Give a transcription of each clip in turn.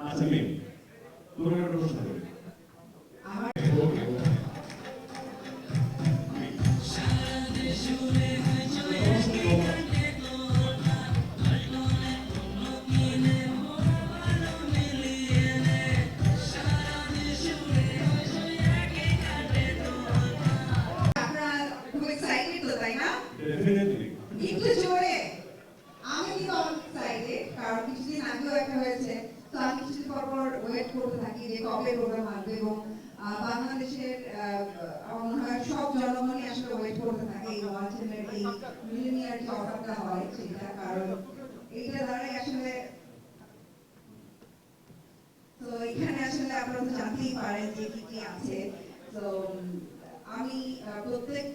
আচ্ছা মেম, তোমাকে একটা প্রশ্ন করি। আমার ওকে আপনারা খুব এক্সাইটেড তো তাই না? ডেফিনেটলি। একটু জোরে। আমি কিন্তু অনেক এক্সাইটেড কারণ কিছুদিন আগেও একটা হয়েছে, তো আমি কিছুদিন পর পর ওয়েট করতে থাকি যে কবে প্রোগ্রাম আসবে এবং বাংলাদেশের আমার মনে হয় সব জনগণই আসলে ওয়েট করতে থাকে এই ওয়ালটনের এই মিলিনিয়ার যে অফারটা হয় সেটা, কারণ এইটা দ্বারাই আসলে, তো এখানে আসলে আপনারা তো জানতেই পারেন যে কি কি আছে। তো আমি প্রত্যেক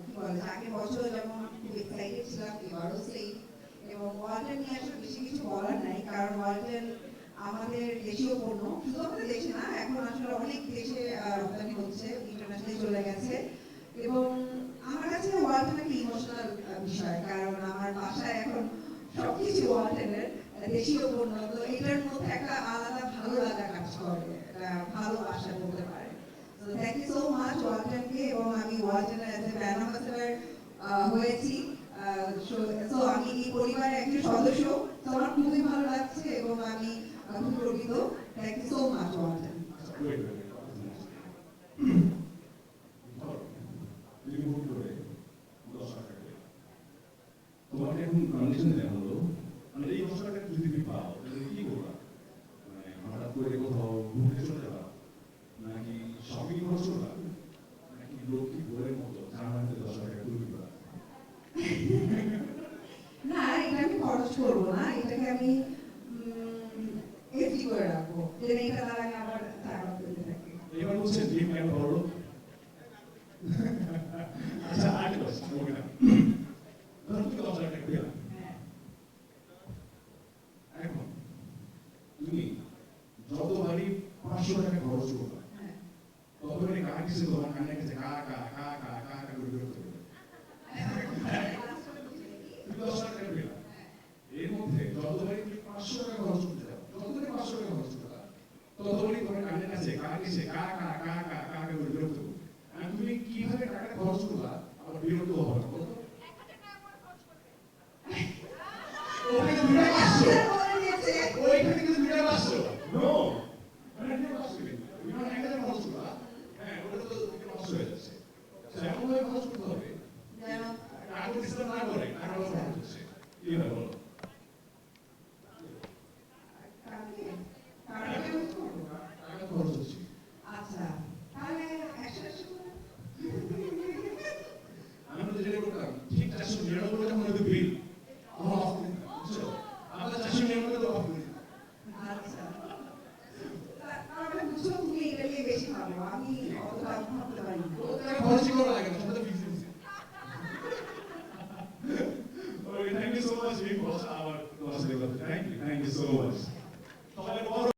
কি বলে আগের বছর যেমন খুব এক্সাইটেড ছিলাম, এবারও সেই, এবং ওয়ালটন নিয়ে আসলে বেশি কিছু বলার নাই কারণ ওয়ালটন আমাদের দেশীয় পণ্য, শুধু আমাদের দেশে না, এখন আসলে অনেক দেশে রপ্তানি হচ্ছে, ইন্টারন্যাশনালি চলে গেছে। এবং আমার কাছে ওয়ালটন একটা ইমোশনাল বিষয়, কারণ আমার বাসায় এখন সবকিছু ওয়ালটনের দেশীয় পণ্য, তো এটার মধ্যে একটা আলাদা ভালো লাগা কাজ করে, একটা ভালোবাসা বলতে পারে। তো থ্যাংক ইউ সো মাচ ওয়ালটনকে, এবং আমি ওয়ালটনের অ্যাজ এ ব্র্যান্ড অ্যাম্বাসেডর হয়েছি। তো আমি এই পরিবারের একজন সদস্য, তো আমার খুবই ভালো লাগছে এবং আমি খুব গর্বিত। Thank you so much Walton. Wait ধরো তুমি ভুল করে 10 টাকা পেলে, তোমাকে এখন কন্ডিশন দেওয়া হলো, মানে এই 10 টাকা যদি তুমি পাও তাহলে কি করবা? মানে হঠাৎ করে কোথাও ঘুরতে চলে যাবা, নাকি শপিং খরচ করবা, নাকি লক্ষ্মী বইয়ের মতো জামাতে 10 টাকা তুলে দিবা? না, এটা আমি খরচ করবো না, এটাকে আমি এফডি করে রাখবো, যেন এটা দ্বারা আমি আবার টাকা পেতে থাকি। এবার হচ্ছে ড্রিম কেন বড়। আচ্ছা আগে বস ওকে না, ধরো তুমি 10 টাকা পেলা, হ্যাঁ, এখন তুমি যতবারই 500 টাকা খরচ করবা, হ্যাঁ। ততবারই কার কাছে তোমার কান্না কাছে কা কা কা কা কা কা করে বিরক্ত করবে। তুমি 10 টাকা পেলা, এর মধ্যে যতবারই তুমি 500 টাকা খরচ করতে যাও, যতবারই 500 টাকা খরচ করবা, ততবারই তোমার কানের কাছে কার কাছে কা কা কা কা কা কা করে বিরক্ত করবে। আর তুমি কিভাবে টাকা খরচ করবা আবার বিরক্ত হবে না বলো তো? ওখানে দুইটা 500, বলে দিয়েছে। ওইখানে কিন্তু দুইটা 500 নো, মানে দুইটা 500 কিন্তু তুমি যখন 1000 খরচ করবা, হ্যাঁ ওটা তো দুইটা 500 হয়ে যাচ্ছে। এমন ভাবে খরচ করতে হবে যেন টাকা ডিস্টার্ব না করে, টাকা খরচ হচ্ছে কি হয় বলো? কালকে কালকে আমি করবো। টাকা খরচ হচ্ছে। আচ্ছা, তাহলে 100 করে। আমি তো যেটা করতাম ঠিক 499 যখন হয়তো বিল আমার অফ করে দিতাম, বুঝছো? আমরা 499 তো অফ করে দিতাম। আচ্ছা, তাহলে বুঝছো তুমি এটা নিয়ে বেশি ভালো, আমি অতটা ভাবতে পারি না। তো টাকা খরচই করা লাগে না, সব তো ফিক্স দিচ্ছে। Okay, thank you so much big boss, আমার তোমার সাথে কথা, থ্যাংক ইউ সো মাচ। সবাই বড়